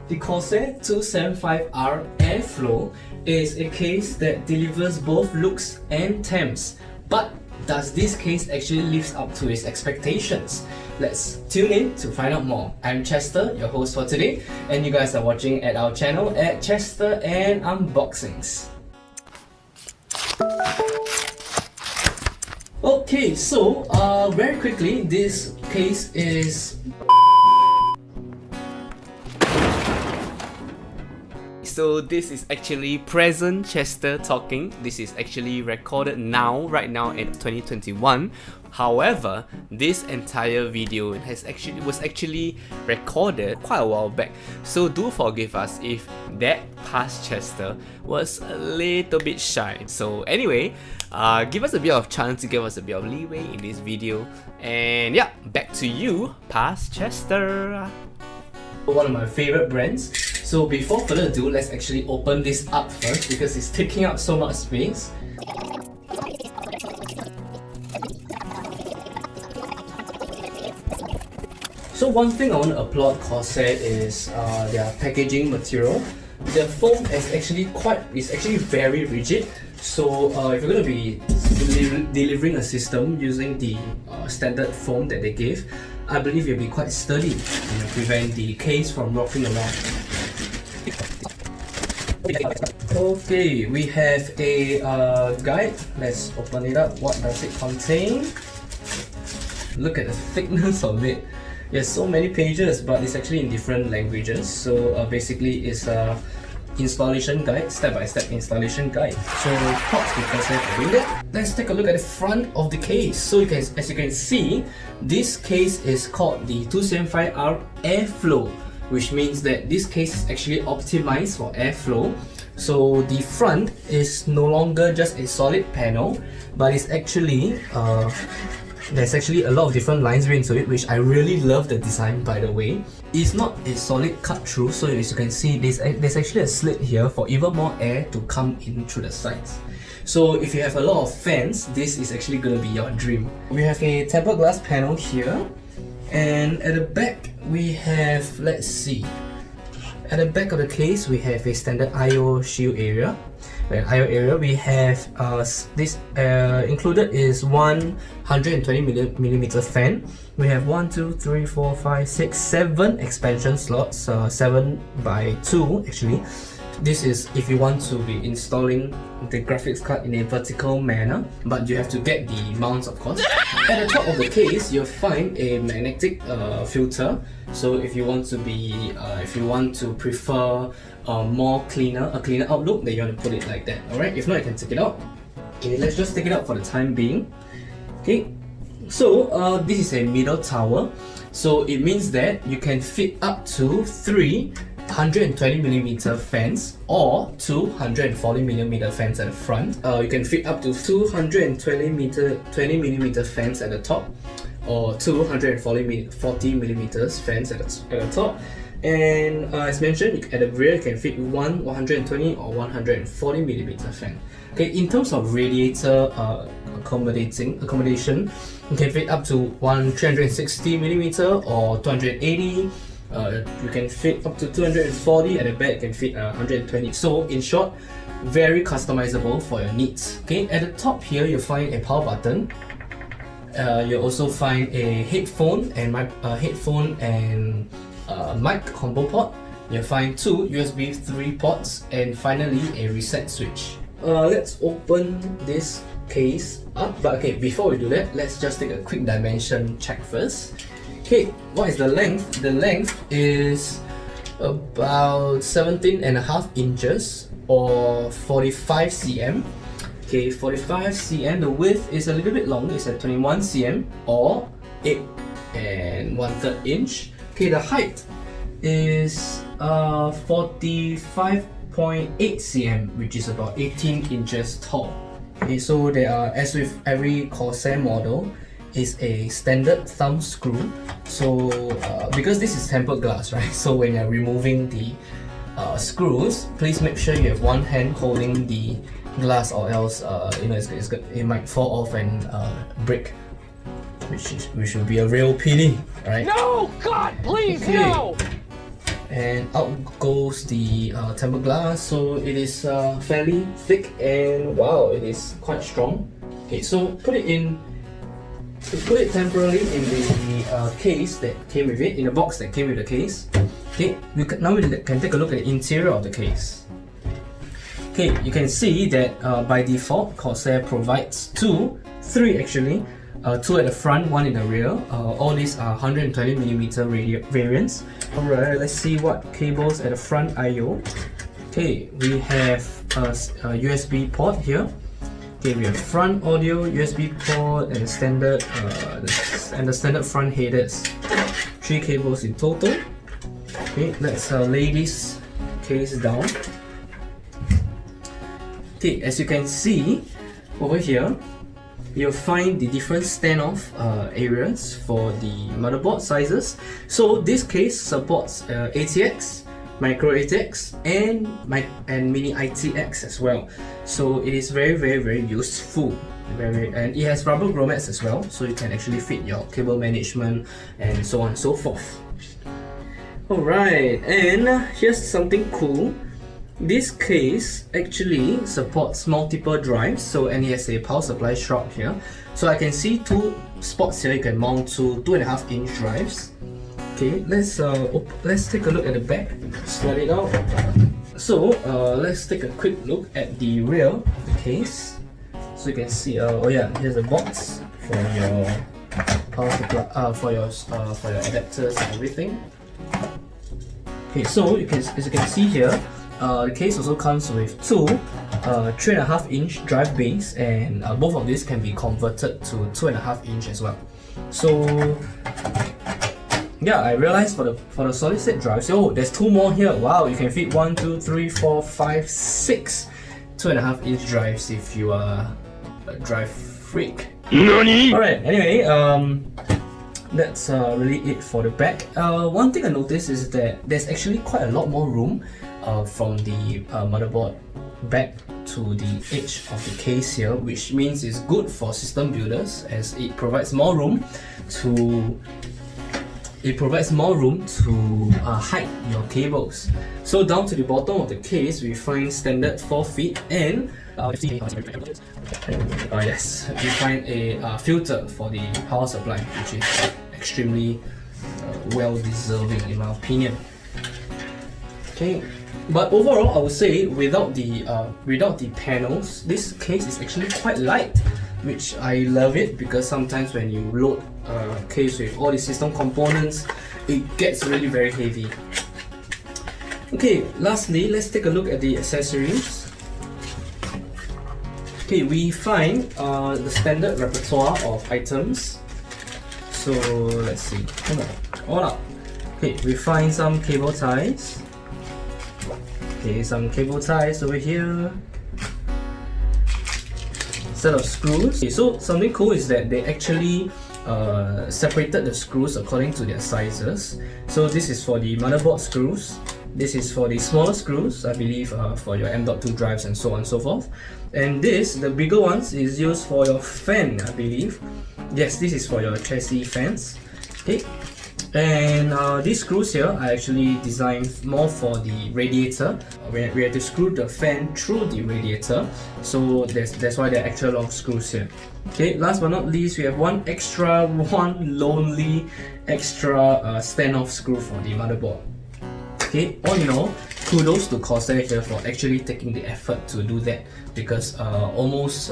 The Corsair 275R Airflow is a case that delivers both looks and temps. But does this case actually live up to its expectations? Let's tune in to find out more. I'm Chester, your host for today, and you guys are watching at our channel at Chester and Unboxings. Okay, so very quickly, this case is So this is actually present Chester talking. This is actually recorded right now in 2021. However, this entire video was actually recorded quite a while back. So do forgive us if that past Chester was a little bit shy. So anyway, give us a bit of chance to give us a bit of leeway in this video. And yeah, back to you, past Chester. One of my favorite brands. So before further ado, let's actually open this up first because it's taking up so much space. So one thing I want to applaud Corsair is their packaging material. The foam is actually very rigid. So if you're going to be delivering a system using the standard foam that they gave, I believe it'll be quite sturdy and prevent the case from rocking around. Okay, we have a guide. Let's open it up. What does it contain? Look at the thickness of it. There's so many pages, but it's actually in different languages. So basically, it's a installation guide, step-by-step installation guide. So props to Corsair for doing that. Let's take a look at the front of the case. So as you can see, this case is called the 275R Airflow, which means that this case is actually optimized for airflow. So the front is no longer just a solid panel, but it's actually there's actually a lot of different lines into it, which I really love the design, by the way. It's not a solid cut through, so as you can see, there's actually a slit here for even more air to come in through the sides. So if you have a lot of fans, this is actually going to be your dream. We have a tempered glass panel here, and at the back we have, let's see, at the back of the case we have a standard I/O shield area. We have this included is 120mm fan. We have 1, 2, 3, 4, 5, 6, 7 expansion slots, 7 by 2 actually. This is if you want to be installing the graphics card in a vertical manner, but you have to get the mounts, of course. At the top of the case, you'll find a magnetic filter. So if you want to prefer a cleaner outlook, then you want to put it like that. Alright, if not, you can take it out. Okay, let's just take it out for the time being. Okay, so this is a middle tower. So it means that you can fit up to 3 120mm fans or 240mm fans at the front. You can fit up to 220mm fans at the top, or 240mm fans at the top. And as mentioned, at the rear you can fit one 120 or 140mm fan. Okay, in terms of radiator accommodation, you can fit up to 360mm or 280. You can fit up to 240. At the back you can fit 120. So in short, very customizable for your needs. Okay, at the top here you'll find a power button. You'll also find a headphone and mic combo port. You'll find 2 USB 3 ports, and finally a reset switch. Let's open this case up. But okay, before we do that, let's just take a quick dimension check first. Okay, what is the length? The length is about 17.5 inches or 45 cm. Okay, 45 cm. The width is a little bit longer, it's at 21 cm or 8 1/3 inch. Okay, the height is 45.8 cm, which is about 18 inches tall. Okay, so there are, as with every Corsair model, is a standard thumb screw. So because this is tempered glass, right? So when you're removing the screws, please make sure you have one hand holding the glass, or else it might fall off and break. which will be a real pity, right? No! God, please, okay. no! and out goes the tempered glass. So it is fairly thick, and wow, it is quite strong. Okay, so put it temporarily in the case that came with it, in the box that came with the case. Okay, now we can take a look at the interior of the case. Okay, you can see that by default, Corsair provides three actually. Two at the front, one in the rear. All these are 120mm variants. Alright, let's see what cables at the front I/O. Okay, we have a USB port here. Okay, we have front audio, USB port, and standard the standard front headers. 3 cables in total. Okay, let's lay this case down. Okay, as you can see over here, you'll find the different standoff areas for the motherboard sizes. So this case supports ATX, micro ATX, and mini ITX as well. So it is very useful. And it has rubber grommets as well, so you can actually fit your cable management and so on and so forth. Alright, and here's something cool. This case actually supports multiple drives, and it has a power supply slot here. So I can see 2 spots here you can mount to 2.5-inch drives. Okay, let's take a look at the back. Slide it out. So let's take a quick look at the rear of the case. So you can see, oh yeah, here's a box for your power supply, for your adapters and everything. Okay, so as you can see here, the case also comes with 2 3.5-inch drive bays, and both of these can be converted to 2.5-inch as well. So yeah, I realized for the solid state drives, there's 2 more here. Wow, you can fit 1, 2, 3, 4, 5, 6 2.5-inch drives if you are a drive freak. Nani? Alright, anyway, that's really it for the back. One thing I noticed is that there's actually quite a lot more room from the motherboard back to the edge of the case here, which means it's good for system builders as it provides more room to hide your cables. So down to the bottom of the case, we find standard 4 feet and yes, we find a filter for the power supply, which is extremely well deserving in my opinion. Okay, but overall, I would say without the panels, this case is actually quite light, which I love it, because sometimes when you load a case with all the system components, it gets really very heavy. Okay, lastly, let's take a look at the accessories. Okay, we find the standard repertoire of items. So let's see, come on, all up. Okay, we find some cable ties. Okay, some cable ties over here. Set of screws. Okay, so something cool is that they actually separated the screws according to their sizes. So this is for the motherboard screws. This is for the smaller screws, I believe, for your M.2 drives and so on and so forth. And this, the bigger ones, is used for your fan, I believe. Yes, this is for your chassis fans. Okay. And these screws here are actually designed more for the radiator. We have to screw the fan through the radiator, so that's why there are extra long screws here. Okay, last but not least, we have one lonely extra standoff screw for the motherboard. Okay, all in all, kudos to Corsair here for actually taking the effort to do that, because almost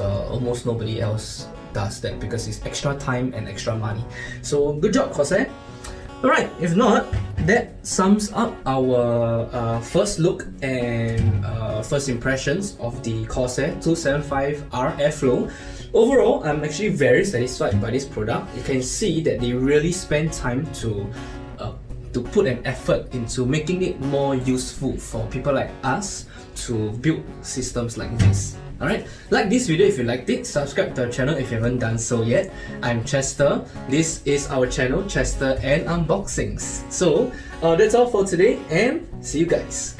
nobody else does that, because it's extra time and extra money. So good job, Corsair. Alright, if not, that sums up our first look and first impressions of the Corsair 275R Airflow. Overall, I'm actually very satisfied by this product. You can see that they really spend time to put an effort into making it more useful for people like us to build systems like this. Alright, like this video if you liked it, subscribe to our channel if you haven't done so yet. I'm Chester, this is our channel, Chester and Unboxings. So that's all for today, and see you guys.